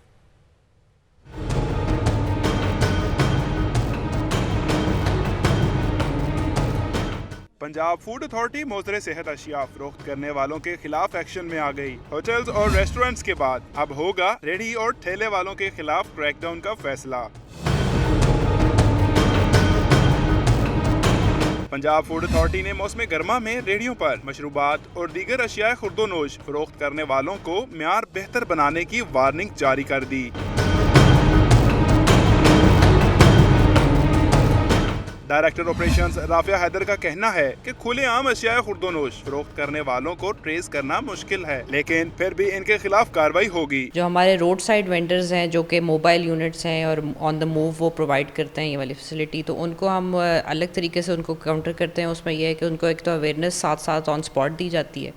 पंजाब फूड अथॉरिटी मोजरे सेहत अशिया फरोख्त करने वालों के खिलाफ एक्शन में आ गई। होटल्स और रेस्टोरेंट्स के बाद अब होगा रेडी और ठेले वालों के खिलाफ क्रैकडाउन का फैसला। पंजाब फूड अथॉरिटी ने मौसम गर्मा में रेडियों पर मशरूबात और दीगर अशिया खुर्दोनोश फरोख्त करने वालों को म्यार बेहतर बनाने की वार्निंग जारी कर दी। डायरेक्टर ऑपरेशंस राफिया हैदर का कहना है कि खुलेआम अशिया खुर्दोनोश फरोख्त करने वालों को ट्रेस करना मुश्किल है, लेकिन फिर भी इनके खिलाफ कार्रवाई होगी। जो हमारे रोड साइड वेंडर्स हैं, जो कि मोबाइल यूनिट्स हैं और ऑन द मूव वो प्रोवाइड करते हैं ये वाली फैसिलिटी, तो उनको हम अलग तरीके से उनको काउंटर करते हैं। उसमें यह है कि उनको एक तो अवेयरनेस साथ साथ ऑन स्पॉट दी जाती है।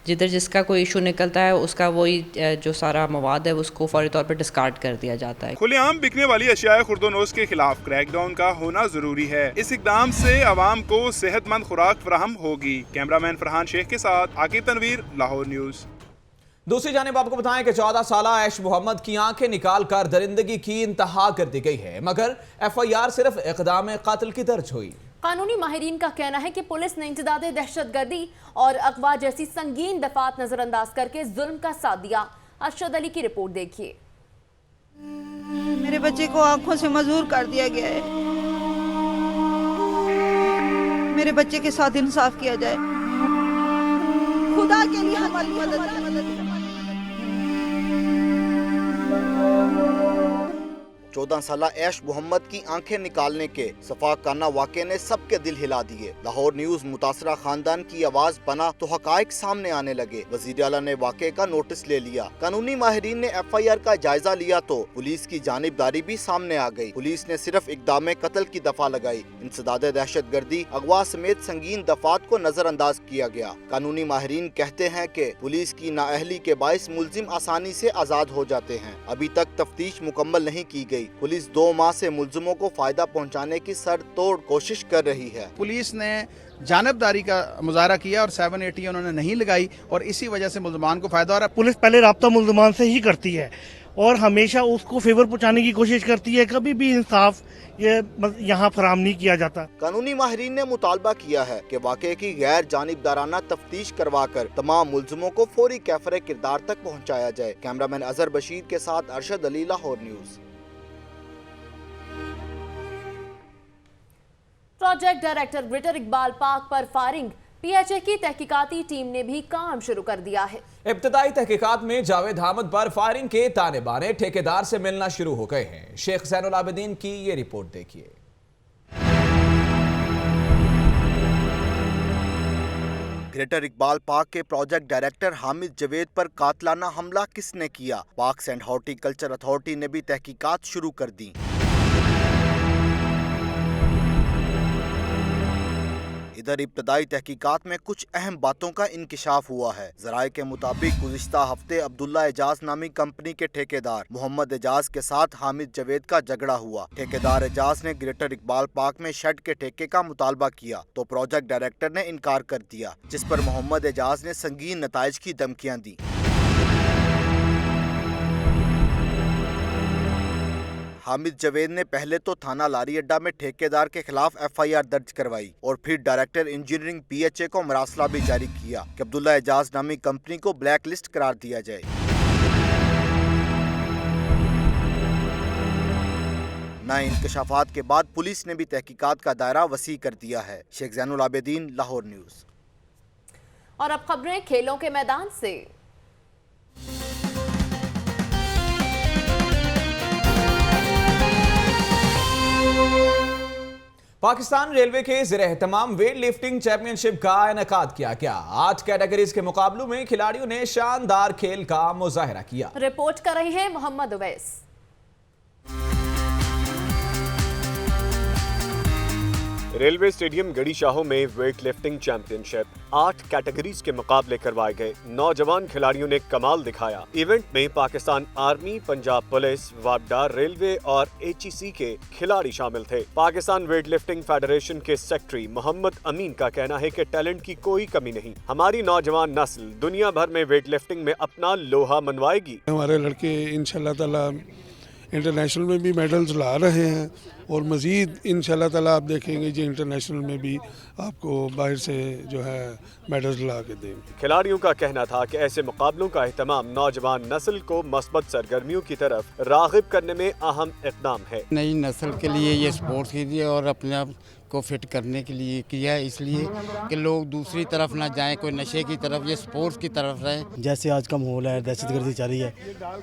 जिधर जिसका कोई इशू निकलता है उसका वही जो सारा मवाद है उसको फौरी तौर पर डिस्कार्ड कर दिया जाता है। खुलेआम बिकने वाली अशिया खुर्दोनोश के खिलाफ क्रैकडाउन का होना जरूरी है। इस इकदाम से आवाम को सेहतमंद खुराक फराहम होगी। कैमरामैन फरहान शेख के साथ आकिब तनवीर, लाहौर न्यूज। दूसरी जानिब आपको बताएं कि 14 साला ऐश मोहम्मद की आंखें निकाल कर दरिंदगी की इंतहा कर दी गई है, मगर FIR सिर्फ इक़दाम कत्ल की दर्ज हुई। कानूनी माहिरीन का कहना है कि पुलिस ने इंसदादे दहशतगर्दी और अगवा जैसी संगीन दफात नजरअंदाज करके जुल्म का साथ दिया। अरशद अली की रिपोर्ट देखिए। मेरे बच्चे को आंखों से मजबूर कर दिया गया है। मेरे बच्चे के साथ इंसाफ किया जाए। खुदा के लिए हमारी मदद। 14 साला ऐश मोहम्मद की आंखें निकालने के सफाकाना वाक़े ने सबके दिल हिला दिए। लाहौर न्यूज मुतासरा खानदान की आवाज बना तो हकायक सामने आने लगे। वज़ीर आला ने वाक़े का नोटिस ले लिया। कानूनी माहिरीन ने FIR का जायजा लिया तो पुलिस की जानिबदारी भी सामने आ गई। पुलिस ने सिर्फ इक़दाम कत्ल की दफा लगाई। इंसदादे दहशतगर्दी, अगवा समेत संगीन दफात को नजरअंदाज किया गया। कानूनी माहिरीन कहते हैं कि पुलिस की नाअहली के बाइस मुल्जिम आसानी से आजाद हो जाते हैं। अभी तक तफ्तीश मुकम्मल नहीं की गई। पुलिस 2 माह से मुल्जिमों को फायदा पहुंचाने की सर तोड़ कोशिश कर रही है। पुलिस ने जानबदारी का मुजाहरा किया और 780 उन्होंने नहीं लगाई और इसी वजह से मुल्जमान को फायदा हो रहा है। पुलिस पहले राब्ता मुल्जमान से ही करती है और हमेशा उसको फेवर पहुंचाने की कोशिश करती है। कभी भी इंसाफ ये यहाँ फराहम नहीं किया जाता। कानूनी माहिरीन ने मुतालबा किया है कि वाक़े की गैर जानिबदाराना तफ्तीश करवाकर तमाम मुल्जिमों को फौरी कैफरे किरदार तक पहुँचाया जाए। कैमरामैन अजहर बशीर के साथ Arshad Ali, Lahore news. Project director greater Iqbal पाक पर फायरिंग, PHA की तहकीकाती टीम ने भी काम शुरू कर दिया है। इब्तदाई तहकीकात में जावेद अहमद पर फायरिंग के ताने बाने ठेकेदार से मिलना शुरू हो गए हैं। शेख ज़ैनुल आबिदीन की ये रिपोर्ट देखिए। ग्रेटर इकबाल पार्क के प्रोजेक्ट डायरेक्टर हामिद जवेद पर कातलाना हमला किसने किया? पार्क्स एंड हॉर्टिकल्चर अथॉरिटी ने भी तहकीकात शुरू कर दी। इधर इब्तदाई तहकीकात में कुछ अहम बातों का इंकिशाफ हुआ है। ज़राए के मुताबिक गुज़िश्ता हफ्ते अब्दुल्ला एजाज नामी कंपनी के ठेकेदार मोहम्मद एजाज के साथ हामिद जवेद का झगड़ा हुआ। ठेकेदार एजाज ने ग्रेटर इकबाल पार्क में शेड के ठेके का मुतालबा किया तो प्रोजेक्ट डायरेक्टर ने इनकार कर दिया, जिस पर मोहम्मद एजाज ने संगीन नताइज की धमकियां दी। हामिद जवेद ने पहले तो थाना लारी अड्डा में ठेकेदार के खिलाफ FIR दर्ज करवाई और फिर डायरेक्टर इंजीनियरिंग PHA को मरासला भी जारी किया कि अब्दुल्ला एजाज नामी कंपनी को ब्लैक लिस्ट करार दिया जाए। नए इंकशाफात के बाद पुलिस ने भी तहकीकात का दायरा वसी कर दिया है। शेख ज़ैनुल आबिदीन, लाहौर न्यूज। और अब खबरें खेलों के मैदान से। पाकिस्तान रेलवे के ज़ेर-ए-एहतमाम वेट लिफ्टिंग चैंपियनशिप का इनेकाद किया गया। 8 कैटेगरीज के मुकाबलों में खिलाड़ियों ने शानदार खेल का मुजाहिरा किया। रिपोर्ट कर रहे हैं मोहम्मद उवैस। रेलवे स्टेडियम गड़ी शाहों में वेट लिफ्टिंग चैंपियनशिप 8 कैटेगरीज के मुकाबले करवाए गए। नौजवान खिलाड़ियों ने कमाल दिखाया। इवेंट में पाकिस्तान आर्मी, पंजाब पुलिस, वापडा, रेलवे और HEC के खिलाड़ी शामिल थे। पाकिस्तान वेट लिफ्टिंग फेडरेशन के सेक्रेटरी मोहम्मद अमीन का कहना है कि टैलेंट की कोई कमी नहीं। हमारी नौजवान नस्ल दुनिया भर में वेट लिफ्टिंग में अपना लोहा मनवाएगी। हमारे लड़के इंशाल्लाह ताला इंटरनेशनल में भी मेडल्स ला रहे हैं और मज़ीद इंशाल्लाह ताला आप देखेंगे जी इंटरनेशनल में भी आपको बाहर से जो है मेडल्स ला के देंगे। खिलाड़ियों का कहना था कि ऐसे मुकाबलों का एहतमाम नौजवान नस्ल को मस्बत सरगर्मियों की तरफ राग़िब करने में अहम इक़दाम है। नई नस्ल के लिए ये स्पोर्ट्स कीजिए और अपने आप को फिट करने के लिए किया है, इसलिए कि लोग दूसरी तरफ ना जाएं, कोई नशे की तरफ, ये स्पोर्ट्स की तरफ रहें। जैसे आज का माहौल है, दहशतगर्दी जारी है,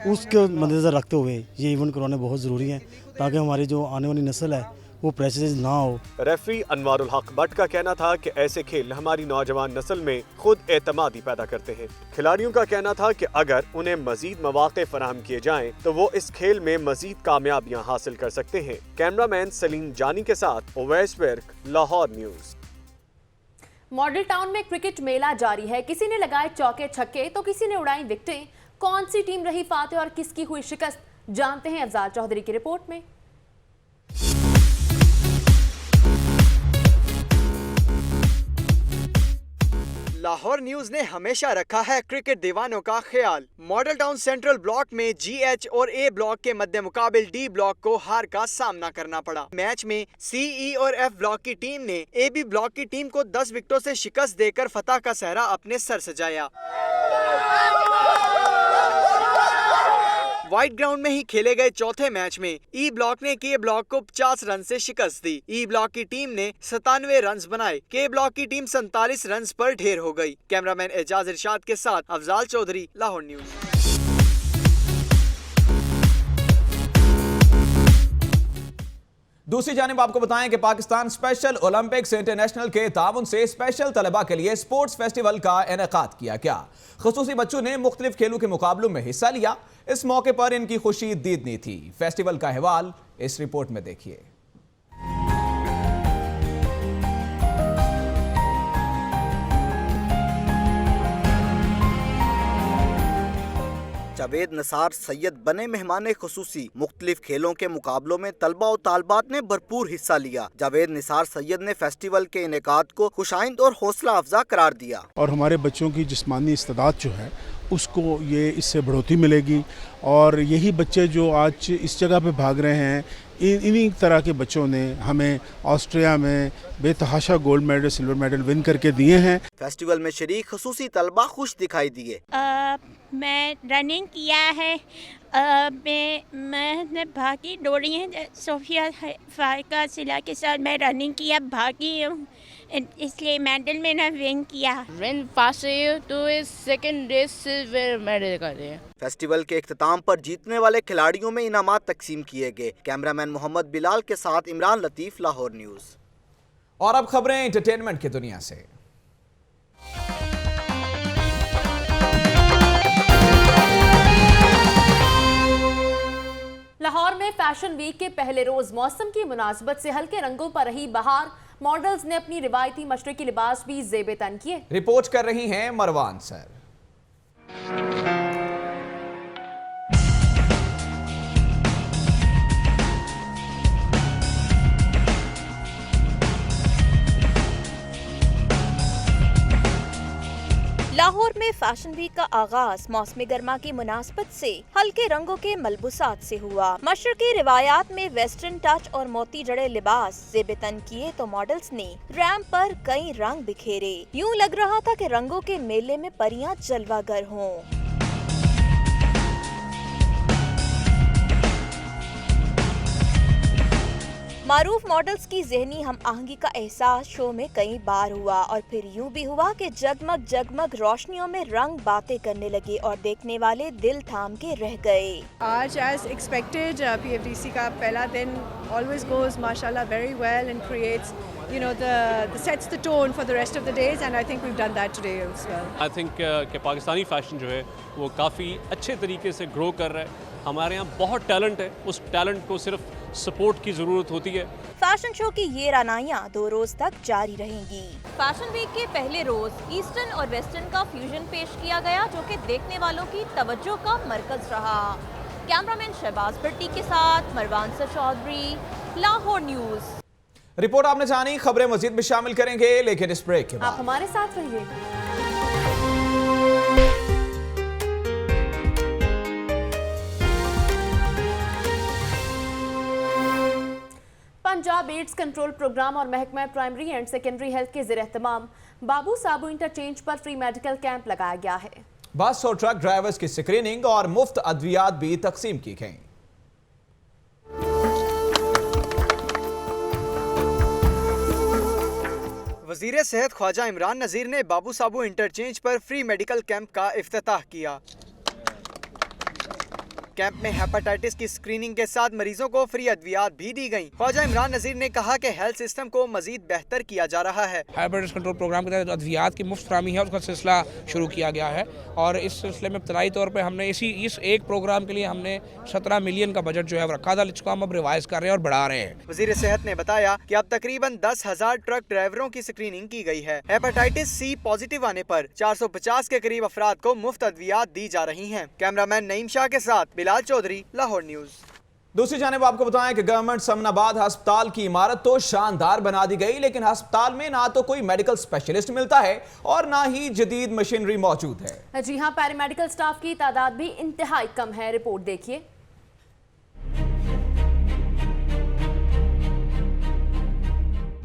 उसके मद्देनजर रखते हुए ये इवेंट करवाने बहुत ज़रूरी है ताकि हमारी जो आने वाली नस्ल है वो प्रेशराइज ना हो। रेफरी अनवारुल हक भट्ट का कहना था कि ऐसे खेल हमारी नौजवान नस्ल में खुद एतमादी पैदा करते हैं। खिलाड़ियों का कहना था कि अगर उन्हें मजीद मौके फराहम किए जाएं तो वो इस खेल में मजीद कामयाबियां हासिल कर सकते हैं। कैमरामैन सलीम जानी के साथ Uwais Virk, Lahore news. Model town में क्रिकेट मेला जारी है। किसी ने लगाए चौके छक्के तो किसी ने उड़ाई विकेटें। कौन सी टीम रही फातेह और किसकी हुई शिकस्त, जानते हैं अफजाल चौधरी की रिपोर्ट में। लाहौर न्यूज ने हमेशा रखा है क्रिकेट दीवानों का ख्याल। मॉडल टाउन सेंट्रल ब्लॉक में GH और A ब्लॉक के मध्य मुकाबिल D ब्लॉक को हार का सामना करना पड़ा। मैच में CE और F ब्लॉक की टीम ने AB ब्लॉक की टीम को 10 विकेटों से शिकस्त देकर फतह का सहरा अपने सर सजाया। व्हाइट ग्राउंड में ही खेले गए चौथे मैच में E ब्लॉक ने K ब्लॉक को 50 रन से शिकस्त दी। E ब्लॉक की टीम ने 97 रन बनाए। K ब्लॉक की टीम 47 रन पर ढेर हो गई। कैमरामैन एजाज इरशाद के साथ अफजाल चौधरी, लाहौर न्यूज़। दूसरी जानिब आपको बताएं कि पाकिस्तान स्पेशल ओलंपिक्स इंटरनेशनल के ताउन से स्पेशल तलबा के लिए स्पोर्ट्स फेस्टिवल का इनेकाद किया गया। खुसूसी बच्चों ने मुख्तलिफ खेलों के मुकाबलों में हिस्सा लिया। इस मौके पर इनकी खुशी दीदनी थी। फेस्टिवल का अहवाल इस रिपोर्ट में देखिए। जावेद निसार सैयद बने मेहमान खुसूसी। मुख्तलिफ खेलों के मुकाबलों में तलबा और तालबात ने भरपूर हिस्सा लिया। जावेद निसार सैयद ने फेस्टिवल के इनेकाद को खुशाइंद और हौसला अफजा करार दिया। और हमारे बच्चों की जिस्मानी इस्तेदाद जो है उसको ये इससे बढ़ोतरी मिलेगी और यही बच्चे जो आज इस जगह पे भाग रहे हैं इन्हीं तरह के बच्चों ने हमें ऑस्ट्रिया में बेतहाशा gold medal, silver medal win करके दिए हैं। फेस्टिवल में शरीक खुसूसी तलबा खुश दिखाई दिए। मैं रनिंग किया है। मैंने भागी दौड़ी है सोफिया फारिका सिला के साथ मैं रनिंग किया, भागी हूँ, इसलिए मेडल मैंने विन किया। सेकंड रेस सिल्वर मेडल कर दिया। फेस्टिवल के इख्तिताम पर जीतने वाले खिलाड़ियों में इनामात तकसीम किए गए। कैमरामैन मोहम्मद बिलाल के साथ इमरान लतीफ, लाहौर न्यूज़। और अब खबरें एंटरटेनमेंट की दुनिया से। लाहौर में फैशन वीक के पहले रोज मौसम की मुनासबत से हल्के रंगों पर रही बहार। मॉडल्स ने अपनी रिवायती मशरकी लिबास भी ज़ेब-ए-तन किए। रिपोर्ट कर रही हैं मरवान सर। लाहौर में फैशन वीक का आगाज मौसम गर्मा की मुनासबत से हल्के रंगों के मलबूसात से हुआ। मशरकी रिवायात में वेस्टर्न टच और मोती जड़े लिबास ज़ेब-ए-तन किए तो मॉडल्स ने रैंप पर कई रंग बिखेरे। यूं लग रहा था कि रंगों के मेले में परियां जलवागर हों। मारूफ मॉडल्स की ज़हनी हम आहंगी का एहसास शो में कई बार हुआ और फिर यूं भी हुआ कि जगमग जगमग रोशनियों में रंग बातें करने लगे और देखने वाले दिल थाम के रह गए। आज एज एक्सपेक्टेड PFDC का पहला दिन always goes mashallah very well and creates the sets the tone for the rest of the days, and I think we've done that today as well. I think कि Pakistani fashion जो है वो काफ़ी अच्छे तरीके से ग्रो कर रहा है। हमारे यहाँ बहुत टैलेंट है, उस टैलेंट को सिर्फ सपोर्ट की ज़रूरत होती है। फैशन शो की ये रानाइयाँ 2 रोज तक जारी रहेंगी। फैशन वीक के पहले रोज ईस्टर्न और वेस्टर्न का फ्यूजन पेश किया गया, जो कि देखने वालों की तवज्जो का मरकज रहा। कैमरामैन शहबाज भट्टी के साथ मरवान सर चौधरी, लाहौर न्यूज़। रिपोर्ट आपने जानी, खबरें मजीद भी शामिल करेंगे, लेकिन इस ब्रेक के बाद आप हमारे साथ रहिए। पंजाब एड्स कंट्रोल प्रोग्राम और महकमा प्राइमरी एंड सेकेंडरी हेल्थ के ज़ेर-ए-एहतमाम बाबू साबू इंटरचेंज पर फ्री मेडिकल कैंप लगाया गया है। बस और ट्रक ड्राइवर्स की स्क्रीनिंग और मुफ्त अद्वियात भी तकसीम की गई। वज़ीर सेहत ख्वाजा इमरान नज़ीर ने बाबू साबू इंटरचेंज पर फ्री मेडिकल कैंप का इफ्तिताह किया। कैंप में हेपेटाइटिस की स्क्रीनिंग के साथ मरीजों को फ्री अद्वियात भी दी गईं। ख्वाजा इमरान नज़ीर ने कहा कि हेल्थ सिस्टम को मजीद बेहतर किया जा रहा है। हेपेटाइटिस कंट्रोल प्रोग्राम के तहत अद्वियात की मुफ्त फराहमी है, उसका सिलसिला शुरू किया गया है और इस सिलसिले में इब्तदाई तौर पर हमने इस एक प्रोग्राम के लिए हमने 17 मिलियन का बजट जो है रखा था, जिसको हम अब रिवाइज कर रहे हैं और बढ़ा रहे हैं। वज़ीर सेहत ने बताया कि अब तकरीबन 10,000 ट्रक ड्राइवरों की स्क्रीनिंग की गई है। हेपेटाइटिस C पॉजिटिव आने पर 450 के करीब अफराद को मुफ्त अद्वियात दी जा रही हैं। कैमरामैन नईम शाह के साथ बिलाल चौधरी, लाहौर न्यूज़। दूसरी जानिब आपको बताएं कि गवर्नमेंट समनाबाद अस्पताल की इमारत तो शानदार बना दी गई, लेकिन अस्पताल में ना तो कोई मेडिकल स्पेशलिस्ट मिलता है और ना ही जदीद मशीनरी मौजूद है। जी हां, पैरामेडिकल स्टाफ की तादाद भी इंतहाई कम है। रिपोर्ट देखिए।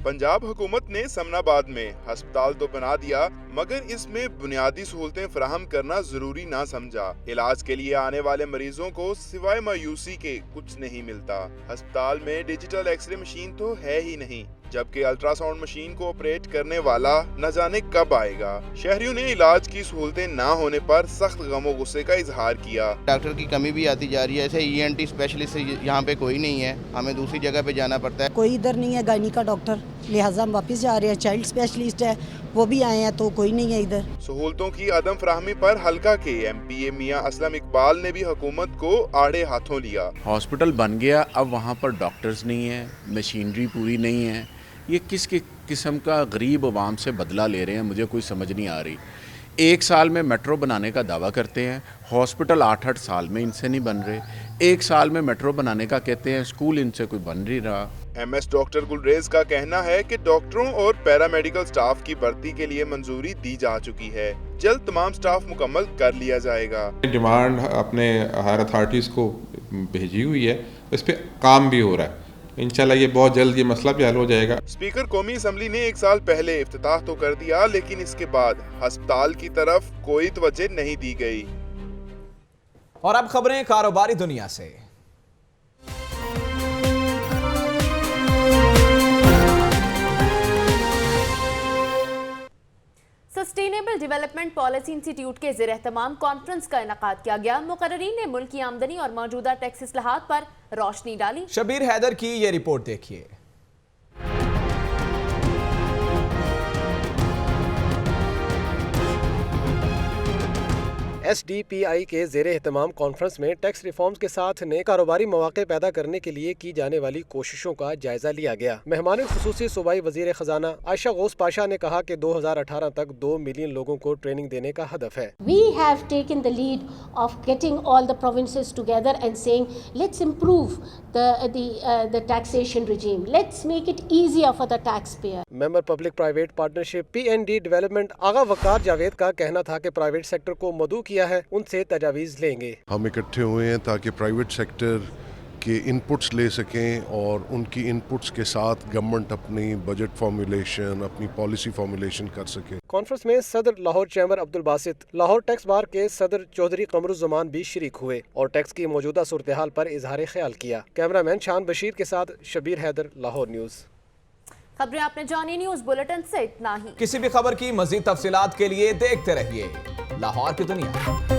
पंजाब हुकूमत ने समनाबाद में अस्पताल तो बना दिया, मगर इसमें बुनियादी सहूलतें फराहम करना जरूरी ना समझा। इलाज के लिए आने वाले मरीजों को सिवाय मायूसी के कुछ नहीं मिलता। अस्पताल में डिजिटल एक्सरे मशीन तो है ही नहीं, जबकि अल्ट्रासाउंड मशीन को ऑपरेट करने वाला न जाने कब आएगा। शहरियों ने इलाज की सहूलतें न होने पर सख्त गम और गुस्से का इजहार किया। डॉक्टर की कमी भी आती जा रही है। ऐसे ENT स्पेशलिस्ट यहाँ पे कोई नहीं है, हमें दूसरी जगह पे जाना पड़ता है। कोई इधर नहीं है गायनी का डॉक्टर, लिहाजा हम वापस जा रहे हैं। चाइल्ड स्पेशलिस्ट है, वो भी आए हैं, तो कोई नहीं है इधर। सहूलतों की अदम फराहमी पर हल्का के MPA मियां असलम इकबाल ने भी हुकूमत को आड़े हाथों लिया। हॉस्पिटल बन गया, अब वहाँ पर डॉक्टर्स नहीं है, मशीनरी पूरी नहीं है। ये किस किस्म का गरीब अवाम से बदला ले रहे हैं, मुझे कोई समझ नहीं आ रही। 1 साल में मेट्रो बनाने का दावा करते हैं, हॉस्पिटल 8-8 साल में इनसे नहीं बन रहे। 1 साल में मेट्रो बनाने का कहते हैं, स्कूल इनसे कोई बन नहीं रहा। MS डॉक्टर गुलरेज का कहना है कि डॉक्टरों और पैरामेडिकल स्टाफ की भर्ती के लिए मंजूरी दी जा चुकी है, जल्द तमाम स्टाफ मुकम्मल कर लिया जाएगा। डिमांड अपने हायर अथॉरिटीज़ को भेजी हुई है, इस पे काम भी हो रहा है। इंशाल्लाह ये बहुत जल्द ये मसला भी हल हो जाएगा। स्पीकर कौमी असम्बली ने 1 साल पहले इफ्तिताह तो कर दिया, लेकिन इसके बाद अस्पताल की तरफ कोई तवज्जो नहीं दी गई। और अब खबरें कारोबारी दुनिया से। सस्टेनेबल डेवलपमेंट पॉलिसी इंस्टीट्यूट के ज़ेर-ए-एहतमाम कॉन्फ्रेंस का इनेकाद किया गया। मुकर्ररीन ने मुल्क की आमदनी और मौजूदा टैक्स इस्लाहात पर रोशनी डाली। शबीर हैदर की ये रिपोर्ट देखिए। SDPI के ज़ेरे एहतमाम कॉन्फ्रेंस में टैक्स रिफॉर्म्स के साथ नए कारोबारी मौके पैदा करने के लिए की जाने वाली कोशिशों का जायजा लिया गया। मेहमान खुसूसी सूबाई वजीर खजाना आयशा गौस पाशा ने कहा कि 2018 तक 2 मिलियन लोगों को ट्रेनिंग देने का हदफ है। We have taken the lead of getting all the provinces together and saying let's improve the taxation regime. Let's make it easier for the taxpayer. Member public private partnership PND development Agha Waqar Javed का कहना था कि private sector को मदऊ किया है, उनसे तजावीज़ लेंगे। हम इकट्ठे हुए हैं ताकि प्राइवेट सेक्टर के इनपुट्स ले सकें और उनकी इनपुट्स के साथ गवर्नमेंट अपनी बजट फॉर्मुलेशन, अपनी पॉलिसी फॉर्मुलेशन कर सके। कॉन्फ्रेंस में सदर Lahore chamber Abdul Basit, Lahore tax bar के सदर चौधरी कमरुज़्ज़मान भी शरीक हुए और टैक्स की मौजूदा सूरत हाल पर इजहार ख्याल किया। कैमरामैन शान बशीर के साथ शबीर हैदर, लाहौर न्यूज़। खबरें आपने जानी न्यूज़ बुलेटिन से इतना ही। किसी भी खबर की मजीद तफसीलात के लिए देखते रहिए लाहौर की दुनिया।